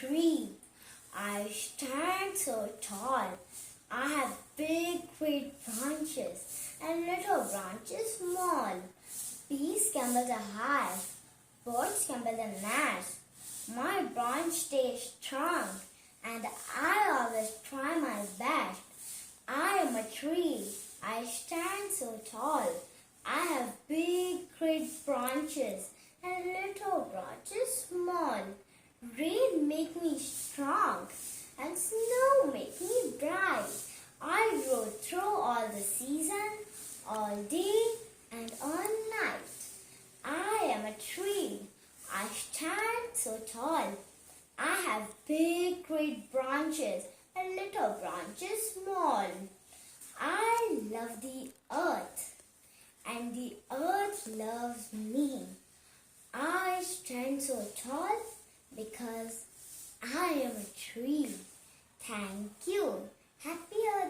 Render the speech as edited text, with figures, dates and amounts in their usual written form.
tree. I stand so tall. I have big, great branches and little branches small. Bees can build a hive. Birds can build a nest. My branch stays strong and I always try my best. I am a tree. I stand so tall. I have big, great branches and little branches small. Rain make me strong and snow make me bright. I grow through all the season, all day and all night. I am a tree. I stand so tall. I have big, great branches and little branches small. I love the earth and the earth loves me. I stand so tall because I am a tree. Thank you. Happy Earth